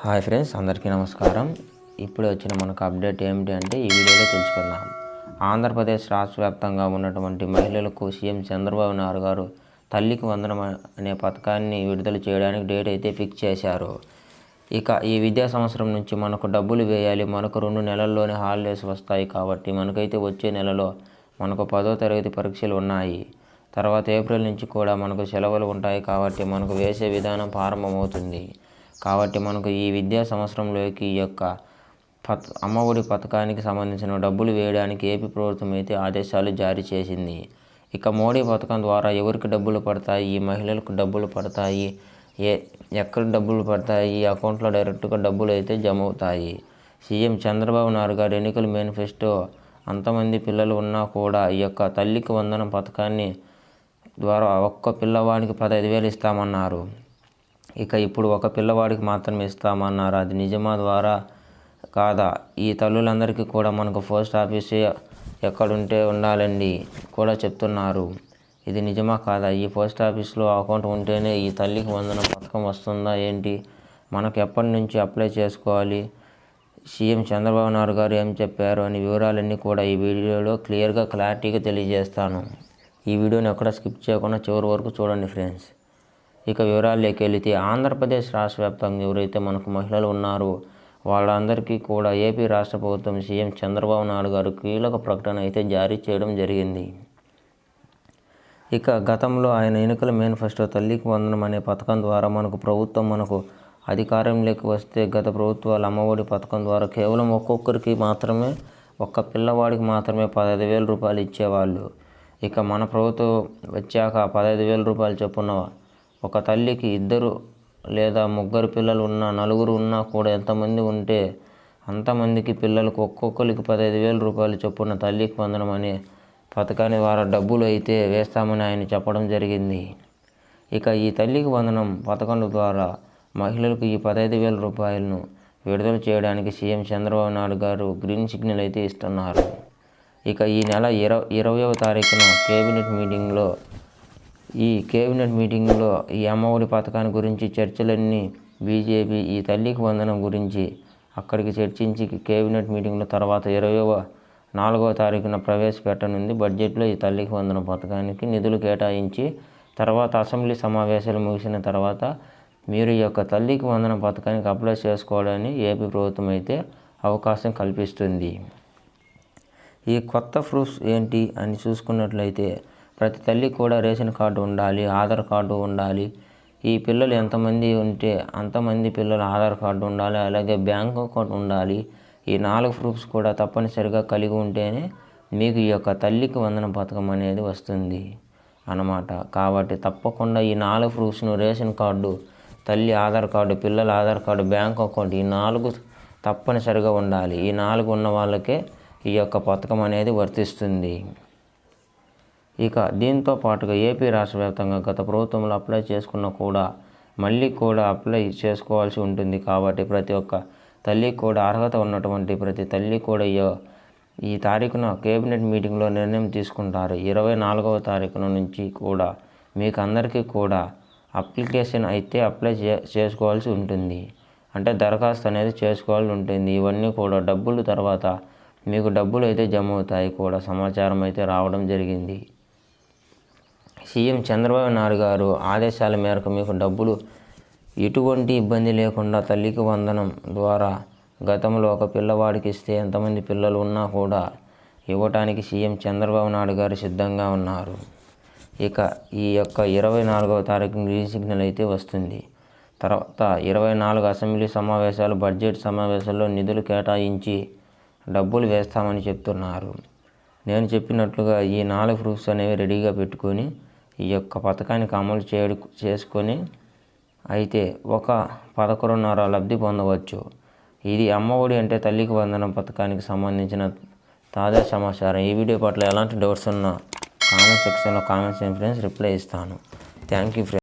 Hi friends, అందరికీ నమస్కారం. ఇప్పుడే వచ్చిన మనకు అప్డేట్ ఏమిటి అంటే ఈ వీడియోలో తెలుసుకుందాం. ఆంధ్రప్రదేశ్ రాష్ట్ర వ్యాప్తంగా ఉన్నటువంటి మహిళలకు సీఎం చంద్రబాబు నాయుడు గారు తల్లికి వందనం అనే పథకాన్ని విడుదల చేయడానికి డేట్ అయితే ఫిక్స్ చేశారు. ఇక ఈ విద్యా సంవత్సరం నుంచి మనకు డబ్బులు వేయాలి. మనకు 2 నెలల్లోనే హాలిడేస్ వస్తాయి కాబట్టి మనకైతే వచ్చే నెలలో మనకు 10వ తరగతి పరీక్షలు ఉన్నాయి. తర్వాత ఏప్రిల్ నుంచి కూడా మనకు సెలవులు ఉంటాయి కాబట్టి మనకు వేసే విధానం ప్రారంభమవుతుంది. కాబట్టి మనకు ఈ విద్యా సంవత్సరంలోకి ఈ యొక్క అమ్మఒడి పథకానికి సంబంధించిన డబ్బులు వేయడానికి ఏపీ ప్రభుత్వం అయితే ఆదేశాలు జారీ చేసింది. ఇక మోడీ పథకం ద్వారా ఎవరికి డబ్బులు పడతాయి, ఈ మహిళలకు డబ్బులు పడతాయి, ఎక్కడ డబ్బులు పడతాయి, ఈ అకౌంట్లో డైరెక్ట్గా డబ్బులు అయితే జమ అవుతాయి. సీఎం చంద్రబాబు నాయుడు గారు ఎన్నికల మేనిఫెస్టో అంతమంది పిల్లలు ఉన్నా కూడా ఈ యొక్క తల్లికి వందనం పథకాన్ని ద్వారా ఒక్క పిల్లవాడికి 15,000 ఇస్తామన్నారు. ఇక ఇప్పుడు ఒక పిల్లవాడికి మాత్రమే ఇస్తామన్నారు. అది నిజమా ద్వారా కాదా? ఈ తల్లులందరికీ కూడా మనకు పోస్ట్ ఆఫీస్ ఎక్కడుంటే ఉండాలండి కూడా చెప్తున్నారు. ఇది నిజమా కాదా? ఈ పోస్ట్ ఆఫీస్లో అకౌంట్ ఉంటేనే ఈ తల్లికి వందనం పథకం వస్తుందా ఏంటి? మనకు ఎప్పటి నుంచి అప్లై చేసుకోవాలి? సీఎం చంద్రబాబు నాయుడు గారు ఏం చెప్పారు అని వివరాలన్నీ కూడా ఈ వీడియోలో క్లారిటీగా తెలియజేస్తాను. ఈ వీడియోని ఎక్కడ స్కిప్ చేయకుండా చివరి వరకు చూడండి ఫ్రెండ్స్. ఇక వివరాల్లోకి వెళితే ఆంధ్రప్రదేశ్ రాష్ట్ర వ్యాప్తంగా ఎవరైతే మనకు మహిళలు ఉన్నారో వాళ్ళందరికీ కూడా ఏపీ రాష్ట్ర ప్రభుత్వం సీఎం చంద్రబాబు నాయుడు గారు కీలక ప్రకటన అయితే జారీ చేయడం జరిగింది. ఇక గతంలో ఆయన ఎన్నికల మేనిఫెస్టో తల్లికి వందనం అనే పథకం ద్వారా మనకు అధికారంలోకి వస్తే గత ప్రభుత్వాలు అమ్మఒడి పథకం ద్వారా కేవలం ఒక్కొక్కరికి మాత్రమే, ఒక్క పిల్లవాడికి మాత్రమే 15,000 రూపాయలు ఇచ్చేవాళ్ళు. ఇక మన ప్రభుత్వం వచ్చాక 15,000 రూపాయలు చొప్పున ఒక తల్లికి 2 లేదా 3 పిల్లలు ఉన్నా, 4 ఉన్నా కూడా ఎంతమంది ఉంటే అంతమందికి పిల్లలకు ఒక్కొక్కరికి 15,000 రూపాయలు చొప్పున తల్లికి వందనం అనే పథకాన్ని ద్వారా డబ్బులు అయితే వేస్తామని ఆయన చెప్పడం జరిగింది. ఇక ఈ తల్లికి వందనం పథకం ద్వారా మహిళలకు ఈ 15,000 రూపాయలను విడుదల చేయడానికి సీఎం చంద్రబాబు నాయుడు గారు గ్రీన్ సిగ్నల్ అయితే ఇస్తున్నారు. ఇక ఈ నెల 20వ తారీఖున కేబినెట్ మీటింగ్లో ఈ అమ్మఒడి పథకాన్ని గురించి చర్చలన్నీ బీజేపీ ఈ తల్లికి వందనం గురించి అక్కడికి చర్చించి కేబినెట్ మీటింగ్లో తర్వాత 24వ తారీఖున ప్రవేశపెట్టనుంది. బడ్జెట్లో ఈ తల్లికి వందనం పథకానికి నిధులు కేటాయించి తర్వాత అసెంబ్లీ సమావేశాలు ముగిసిన తర్వాత మీరు ఈ యొక్క తల్లికి వందనం పథకానికి అప్లై చేసుకోవడానికి ఏపీ ప్రభుత్వం అయితే అవకాశం కల్పిస్తుంది. ఈ కొత్త ప్రూఫ్స్ ఏంటి అని చూసుకున్నట్లయితే ప్రతి తల్లికి కూడా రేషన్ కార్డు ఉండాలి, ఆధార్ కార్డు ఉండాలి. ఈ పిల్లలు ఎంతమంది ఉంటే అంతమంది పిల్లల ఆధార్ కార్డు ఉండాలి, అలాగే బ్యాంక్ అకౌంట్ ఉండాలి. ఈ 4 ప్రూఫ్స్ కూడా తప్పనిసరిగా కలిగి ఉంటేనే మీకు ఈ యొక్క తల్లికి వందనం పథకం అనేది వస్తుంది అన్నమాట. కాబట్టి తప్పకుండా ఈ 4 ప్రూఫ్స్ను రేషన్ కార్డు, తల్లి ఆధార్ కార్డు, పిల్లల ఆధార్ కార్డు, బ్యాంక్ అకౌంట్ ఈ 4 తప్పనిసరిగా ఉండాలి. ఈ 4 ఉన్న వాళ్ళకే ఈ యొక్క పథకం అనేది వర్తిస్తుంది. ఇక దీంతో పాటుగా ఏపీ రాష్ట్ర వ్యాప్తంగా గత ప్రభుత్వంలో అప్లై చేసుకున్న కూడా మళ్ళీ కూడా అప్లై చేసుకోవాల్సి ఉంటుంది. కాబట్టి ప్రతి ఒక్క తల్లి కూడా అర్హత ఉన్నటువంటి ప్రతి తల్లి కూడా ఈ తారీఖున కేబినెట్ మీటింగ్లో నిర్ణయం తీసుకుంటారు. 24వ తారీఖున నుంచి కూడా మీకు అందరికీ కూడా అప్లికేషన్ అయితే అప్లై చేసుకోవాల్సి ఉంటుంది. అంటే దరఖాస్తు అనేది చేసుకోవాల్సి ఉంటుంది. ఇవన్నీ కూడా డబ్బులు తర్వాత మీకు డబ్బులు అయితే జమ అవుతాయి కూడా సమాచారం అయితే రావడం జరిగింది. సీఎం చంద్రబాబు నాయుడు గారు ఆదేశాల మేరకు మీకు డబ్బులు ఎటువంటి ఇబ్బంది లేకుండా తల్లికి వందనం ద్వారా గతంలో ఒక పిల్లవాడికి ఇస్తే ఎంతమంది పిల్లలు ఉన్నా కూడా ఇవ్వటానికి సీఎం చంద్రబాబు నాయుడు గారు సిద్ధంగా ఉన్నారు. ఇక ఈ యొక్క 24వ తారీఖు గ్రీన్ సిగ్నల్ అయితే వస్తుంది. తర్వాత 24 అసెంబ్లీ సమావేశాలు, బడ్జెట్ సమావేశాల్లో నిధులు కేటాయించి డబ్బులు వేస్తామని చెప్తున్నారు. నేను చెప్పినట్లుగా ఈ 4 ప్రూఫ్స్ అనేవి రెడీగా పెట్టుకొని ఈ యొక్క పథకానికి అమలు చేసుకొని అయితే ఒక 11.5 లబ్ధి పొందవచ్చు. ఇది అమ్మఒడి అంటే తల్లికి వందనం పథకానికి సంబంధించిన తాజా సమాచారం. ఈ వీడియో పట్ల ఎలాంటి డౌట్స్ ఉన్నా కామెంట్ సెక్షన్లో కామెంట్స్ చేయండి ఫ్రెండ్స్, రిప్లై ఇస్తాను. Thank you friends.